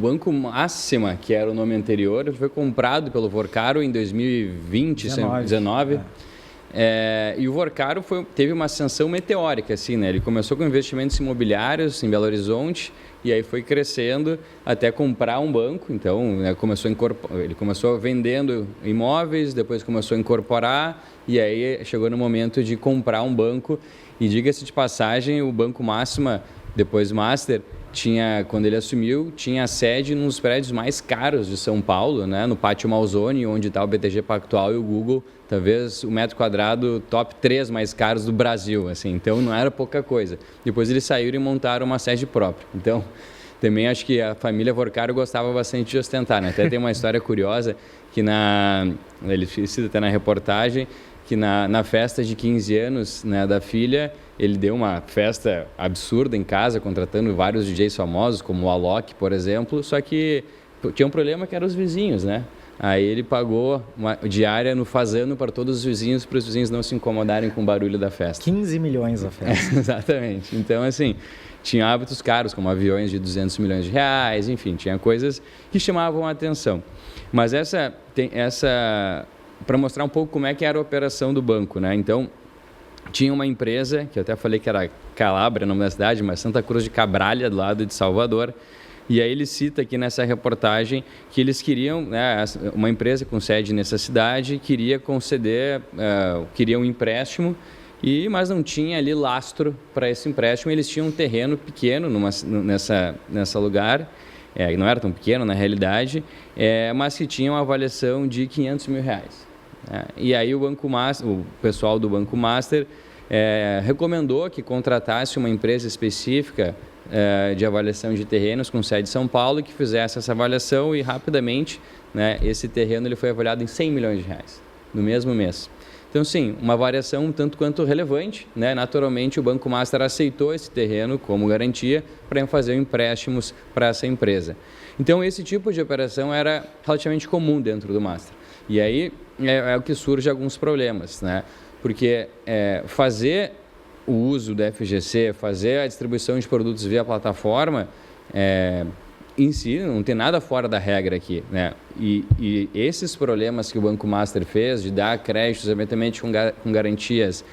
Banco Máxima, que era o nome anterior, foi comprado pelo Vorcaro em 2020, 2019. E o Vorcaro teve uma ascensão meteórica, assim, né? Ele começou com investimentos imobiliários em Belo Horizonte e aí foi crescendo até comprar um banco. Então, né, ele começou vendendo imóveis, depois começou a incorporar e aí chegou no momento de comprar um banco. E diga-se de passagem, o Banco Máxima, depois Master, quando ele assumiu, tinha sede nos prédios mais caros de São Paulo, né? No Pátio Malzone, onde está o BTG Pactual e o Google, talvez o metro quadrado top 3 mais caros do Brasil, assim, então não era pouca coisa. Depois eles saíram e montaram uma sede própria. Então, também acho que a família Vorcaro gostava bastante de ostentar, né? Até tem uma história curiosa que ele cita até na reportagem, que na festa de 15 anos, né, da filha, ele deu uma festa absurda em casa, contratando vários DJs famosos, como o Alok, por exemplo, só que tinha um problema que eram os vizinhos, né? Aí ele pagou uma diária no Fazano para todos os vizinhos, para os vizinhos não se incomodarem com o barulho da festa. 15 milhões a festa. Exatamente. Então, assim, tinha hábitos caros, como aviões de 200 milhões de reais, enfim, tinha coisas que chamavam a atenção. Mas para mostrar um pouco como é que era a operação do banco, né? Então, tinha uma empresa, que eu até falei que era Calabria, nome da cidade, mas Santa Cruz de Cabralha, do lado de Salvador. E aí ele cita aqui nessa reportagem que eles queriam, né, uma empresa com sede nessa cidade, queria queria um empréstimo, mas não tinha ali lastro para esse empréstimo. Eles tinham um terreno pequeno nessa lugar, não era tão pequeno na realidade, mas que tinha uma avaliação de 500 mil reais. E aí o pessoal do Banco Master recomendou que contratasse uma empresa específica de avaliação de terrenos com sede em São Paulo, que fizesse essa avaliação e rapidamente, né, esse terreno ele foi avaliado em 100 milhões de reais no mesmo mês. Então, sim, uma variação um tanto quanto relevante, né? Naturalmente, o Banco Master aceitou esse terreno como garantia para fazer empréstimos para essa empresa. Então, esse tipo de operação era relativamente comum dentro do Master. E aí é o que surge alguns problemas, né? Porque fazer o uso do FGC, fazer a distribuição de produtos via plataforma, em si, não tem nada fora da regra aqui, né? E esses problemas que o Banco Master fez, de dar créditos, eventualmente com garantias,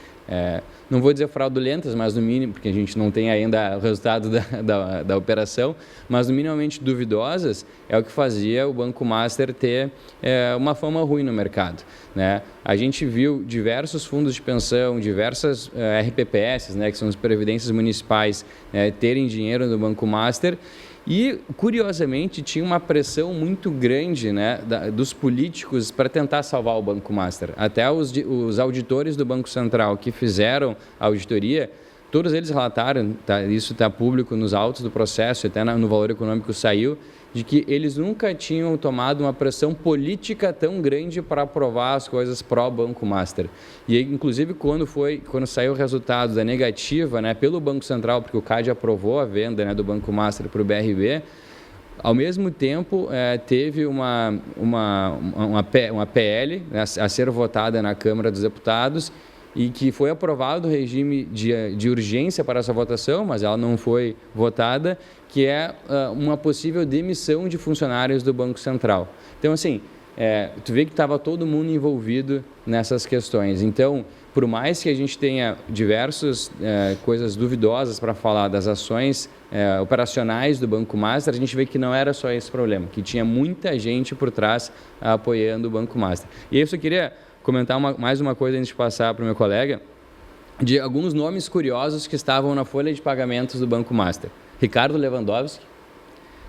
não vou dizer fraudulentas, mas no mínimo, porque a gente não tem ainda o resultado da operação, mas no minimamente duvidosas, é o que fazia o Banco Master ter uma fama ruim no mercado, né? A gente viu diversos fundos de pensão, diversas RPPS, né, que são as previdências municipais, terem dinheiro no Banco Master. E, curiosamente, tinha uma pressão muito grande, né, dos políticos para tentar salvar o Banco Master. Até os auditores do Banco Central que fizeram a auditoria, todos eles relataram, isso está público nos autos do processo, até no Valor Econômico saiu, de que eles nunca tinham tomado uma pressão política tão grande para aprovar as coisas pró-Banco Master. E, inclusive, quando saiu o resultado da negativa, né, pelo Banco Central, porque o CAD aprovou a venda, né, do Banco Master para o BRB, ao mesmo tempo, teve uma PL, né, a ser votada na Câmara dos Deputados, e que foi aprovado o regime de urgência para essa votação, mas ela não foi votada, que é uma possível demissão de funcionários do Banco Central. Então, assim, tu vê que estava todo mundo envolvido nessas questões. Então, por mais que a gente tenha diversas coisas duvidosas para falar das ações operacionais do Banco Master, a gente vê que não era só esse problema, que tinha muita gente por trás apoiando o Banco Master. E eu só queria comentar mais uma coisa antes de passar para o meu colega, de alguns nomes curiosos que estavam na folha de pagamentos do Banco Master. Ricardo Lewandowski,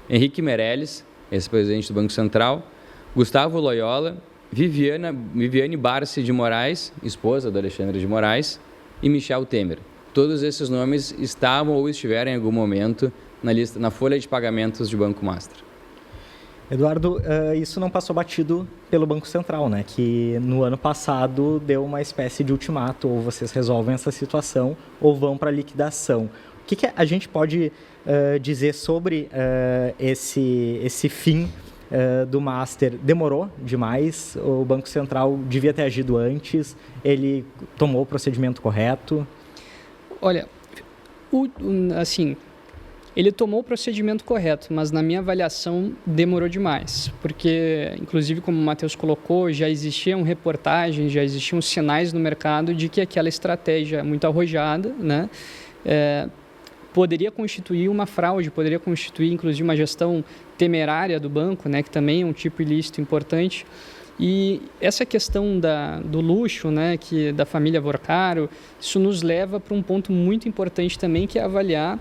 Henrique Meirelles, ex-presidente do Banco Central, Gustavo Loyola, Viviane Barsi de Moraes, esposa do Alexandre de Moraes, e Michel Temer. Todos esses nomes estavam ou estiveram em algum momento na folha de pagamentos do Banco Master. Eduardo, isso não passou batido pelo Banco Central, né? Que no ano passado deu uma espécie de ultimato, ou vocês resolvem essa situação ou vão para liquidação. O que a gente pode dizer sobre esse fim do Master? Demorou demais? O Banco Central devia ter agido antes? Ele tomou o procedimento correto? Olha, assim, Ele tomou o procedimento correto, mas na minha avaliação demorou demais, porque, inclusive, como o Matheus colocou, já existiam reportagens, já existiam sinais no mercado de que aquela estratégia muito arrojada, né, poderia constituir uma fraude, poderia constituir, inclusive, uma gestão temerária do banco, né, que também é um tipo ilícito importante. E essa questão do luxo, né, da família Vorcaro, isso nos leva para um ponto muito importante também, que é avaliar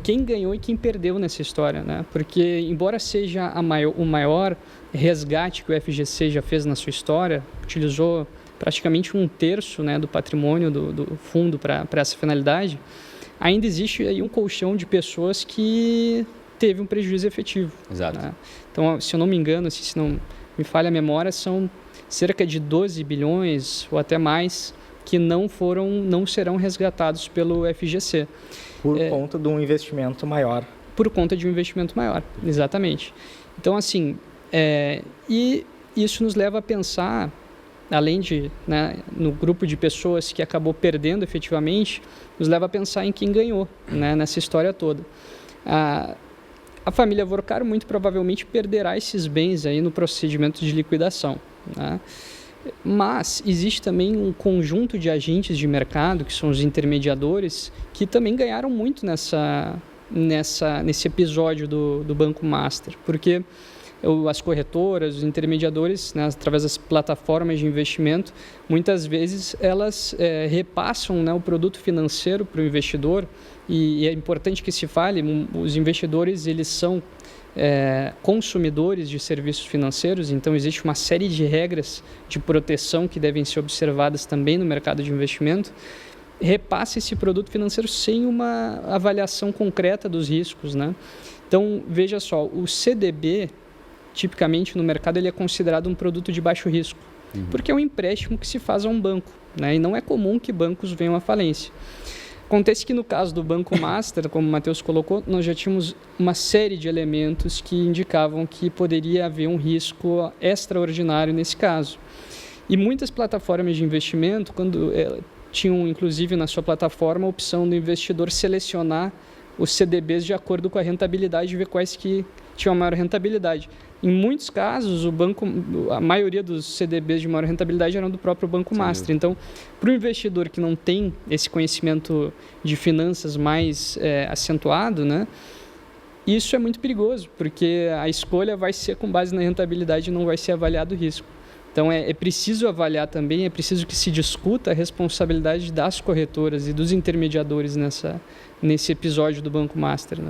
quem ganhou e quem perdeu nessa história, né? Porque, embora seja o maior resgate que o FGC já fez na sua história, utilizou praticamente 1/3, né, do patrimônio do fundo para essa finalidade, ainda existe aí um colchão de pessoas que teve um prejuízo efetivo. Exato. Né? Então, se eu não me engano, se não me falha a memória, são cerca de 12 bilhões ou até mais que não serão resgatados pelo FGC. Por conta de um investimento maior. Por conta de um investimento maior, exatamente. Então, assim, e isso nos leva a pensar, além de, né, no grupo de pessoas que acabou perdendo efetivamente, nos leva a pensar em quem ganhou, né, nessa história toda. A família Vorcaro muito provavelmente perderá esses bens aí no procedimento de liquidação, né? Mas existe também um conjunto de agentes de mercado, que são os intermediadores, que também ganharam muito nesse episódio do Banco Master, porque as corretoras, os intermediadores, né, através das plataformas de investimento, muitas vezes elas repassam, né, o produto financeiro para o investidor, e é importante que se fale, os investidores eles são consumidores de serviços financeiros, então existe uma série de regras de proteção que devem ser observadas também no mercado de investimento. Repassa esse produto financeiro sem uma avaliação concreta dos riscos, né? Então, veja só, o CDB, tipicamente no mercado, ele é considerado um produto de baixo risco, porque é um empréstimo que se faz a um banco, né? E não é comum que bancos venham à falência. Acontece que no caso do Banco Master, como o Matheus colocou, nós já tínhamos uma série de elementos que indicavam que poderia haver um risco extraordinário nesse caso. E muitas plataformas de investimento, quando tinham inclusive na sua plataforma a opção do investidor selecionar os CDBs de acordo com a rentabilidade e ver quais que tinham a maior rentabilidade. Em muitos casos, a maioria dos CDBs de maior rentabilidade eram do próprio Banco Master. Então, para o investidor que não tem esse conhecimento de finanças mais acentuado, né, isso é muito perigoso, porque a escolha vai ser com base na rentabilidade e não vai ser avaliado o risco. Então, é preciso avaliar também, é preciso que se discuta a responsabilidade das corretoras e dos intermediadores nesse episódio do Banco Master, né?